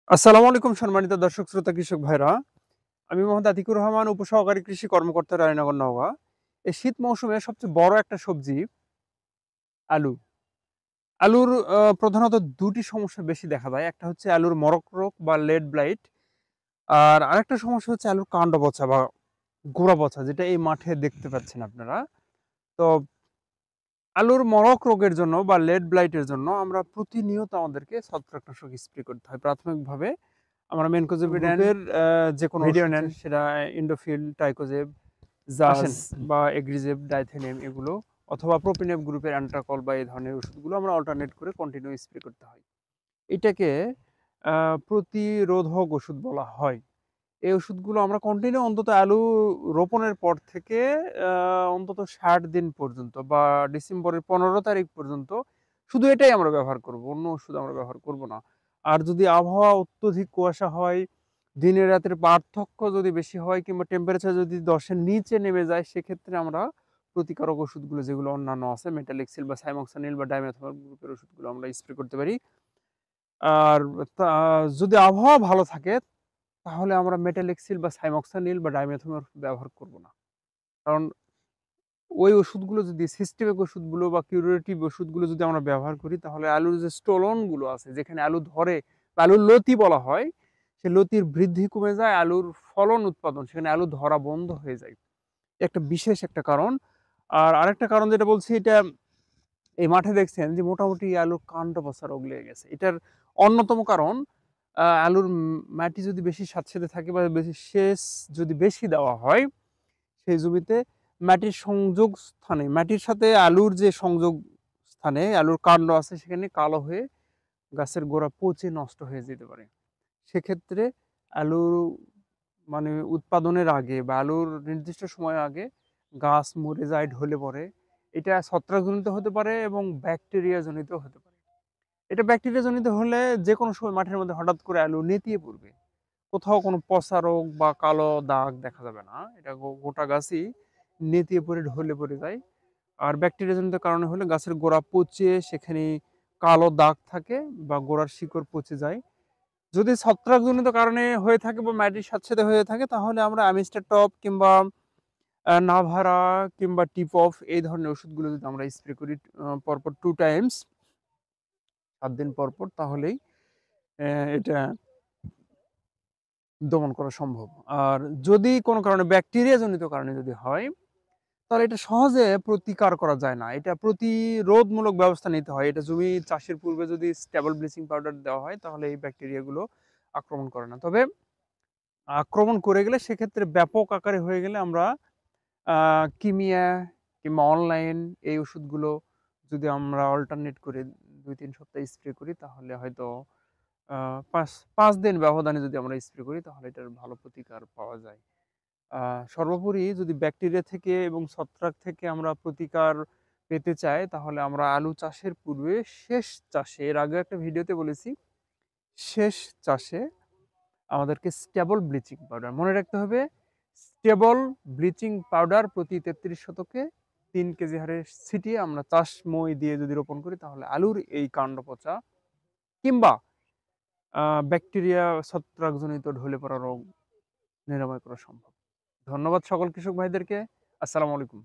আসসালামু আলাইকুম সম্মানিত দর্শক শ্রোতা কৃষক ভাইরা। আমি মোহাম্মদ আতিকুর রহমান, উপসহকারী কৃষি কর্মকর্তা, রায়নগর, নওগাঁ। এই শীত মৌসুমে সবচেয়ে বড় একটা সবজি আলু। আলুর প্রধানত ২ টি সমস্যা বেশি দেখা যায়। একটা হচ্ছে আলুর মরক রোগ বা লেট ব্লাইট। আর আরেকটা সমস্যা হচ্ছে আলুর কাণ্ড পচা বা গোড়া পচা, যেটা এই মাঠে দেখতে পাচ্ছেন আপনারা। তো আলুর মরক রোগের জন্য বা লেট ব্লাইটের জন্য আমরা প্রতিনিয়ত আমাদেরকে ছত্রাকনাশক স্প্রে করতে হয়। প্রাথমিকভাবে আমরা মেনকোজেব গ্রুপের যেকোনো ভিডিও নেন, সেটা ইন্ডোফিল, টাইকোজেব, জাস বা এগ্রিজেব, ডাইথেনিয়াম এগুলো, অথবা প্রোপিনেপ গ্রুপের অ্যান্ট্রাকল বা এই ধরনের ওষুধগুলো আমরা অল্টারনেট করে কন্টিনিউ স্প্রে করতে হয়। এটাকে প্রতিরোধক ওষুধ বলা হয়। এই ওষুধগুলো আমরা কন্টিনিউ অন্তত আলু রোপণের পর থেকে অন্তত ৬০ দিন পর্যন্ত বা ডিসেম্বরের ১৫ তারিখ পর্যন্ত শুধু এটাই আমরা ব্যবহার করব। অন্য ওষুধ আমরা ব্যবহার করব না। আর যদি আবহাওয়া অত্যধিক কুয়াশা হয়, দিনের রাতের পার্থক্য যদি বেশি হয়, কিংবা টেম্পারেচার যদি ১০ এর নিচে নেমে যায়, সেক্ষেত্রে আমরা প্রতিকারক ওষুধগুলো যেগুলো অন্যান্য আছে, মেটালেক্সিল বা সাইমক্সানিল বা ডাইমেথোয়েল গ্রুপের ওষুধগুলো আমরা স্প্রে করতে পারি। আর তা যদি আবহাওয়া ভালো থাকে, তাহলে আমরা মেটালেক্সিল বা সাইমক্সানিল বা ডাইমেথোয়েল ব্যবহার করব না। কারণ ওই ওষুধগুলো যদি, সিস্টেমিক ওষুধগুলো বা কিউরেটিভ ওষুধগুলো যদি আমরা ব্যবহার করি, তাহলে আলুর যে স্টোলন গুলো আছে, যেখানে আলু ধরে বা আলুর লতি বলা হয়, সেই লতির বৃদ্ধি কমে যায়, আলুর ফলন উৎপাদন, সেখানে আলু ধরা বন্ধ হয়ে যায়। একটা বিশেষ একটা কারণ। আর আরেকটা কারণ যেটা বলছি, এটা এই মাঠে দেখছেন যে মোটামুটি আলুর কাণ্ড পচা রোগ লেগে গেছে। এটার অন্যতম কারণ, আলুর মাটি যদি বেশি স্যাঁতসেঁতে থাকে বা বেশি সেচ যদি বেশি দেওয়া হয়, সেই জমিতে মাটির সংযোগ স্থানে, মাটির সাথে আলুর যে সংযোগ স্থানে আলুর কাণ্ড আছে, সেখানে কালো হয়ে গাছের গোড়া পচে নষ্ট হয়ে যেতে পারে। সেক্ষেত্রে আলু মানে উৎপাদনের আগে বা আলুর নির্দিষ্ট সময়ের আগে গাছ মরে যায়, ঢলে পড়ে। এটা ছত্রাকজনিত হতে পারে এবং ব্যাকটেরিয়া জনিত হতে পারে। এটা ব্যাকটেরিয়া জনিত হলে যেকোনো সময় মাঠের মধ্যে হঠাৎ করে আলু নেতিয়ে পড়বে। কোথাও কোনো পচা রোগ বা কালো দাগ দেখা যাবে না। এটা গোটা গাছই নেতিয়ে পড়ে ঢলে পড়ে যায়। আর ব্যাকটেরিয়া জনিত কারণে হলে গাছের গোড়া পচে সেখানে কালো দাগ থাকে বা গোড়ার শিকড় পচে যায়। যদি ছত্রাকজনিত কারণে হয়ে থাকে বা মাটির স্যাঁতসেঁতে হয়ে থাকে, তাহলে আমরা অ্যামিস্টার টপ কিংবা নাভারা কিংবা টিপ অফ এই ধরনের ওষুধগুলো যদি আমরা স্প্রে করি পরপর 2 টাইমস ৭ দিন পরপর, তাহলেই এটা দমন করা সম্ভব। আর যদি কোনো কারণে ব্যাকটেরিয়া জনিত কারণে যদি হয়, তাহলে এটা সহজে প্রতিকার করা যায় না। এটা প্রতিরোধমূলক ব্যবস্থা নিতে হয়। এটা জমি চাষের পূর্বে যদি স্টেবল ব্লিচিং পাউডার দেওয়া হয়, তাহলে এই ব্যাকটেরিয়াগুলো আক্রমণ করে না। তবে আক্রমণ করে গেলে, সেক্ষেত্রে ব্যাপক আকারে হয়ে গেলে আমরা কিমিয়া কিংবা অনলাইন এই ওষুধগুলো যদি আমরা অল্টারনেট করে ২-৩ সপ্তাহ স্প্রে করি, তাহলে হয়তো ৫ দিন ব্যবধানে যদি আমরা স্প্রে করি, তাহলে এটার ভালো প্রতিকার পাওয়া যায়। সর্বোপরি যদি ব্যাকটেরিয়া থেকে এবং ছত্রাক থেকে আমরা প্রতিকার পেতে চাই, তাহলে আমরা আলু চাষের পূর্বে শেষ চাষে, এর আগেও একটা ভিডিওতে বলেছি, শেষ চাষে আমাদেরকে স্টেবল ব্লিচিং পাউডার মনে রাখতে হবে। স্টেবল ব্লিচিং পাউডার প্রতি ৩৩ শতকে ৩ কেজি হারে ছিটিয়ে আমরা চাষ মই দিয়ে যদি রোপণ করি, তাহলে আলুর এই কাণ্ড পচা কিংবা ব্যাকটেরিয়া ছত্রাকজনিত ঢলে পড়া রোগ নিরাময় করা সম্ভব। ধন্যবাদ সকল কৃষক ভাইদেরকে। আসসালামু আলাইকুম।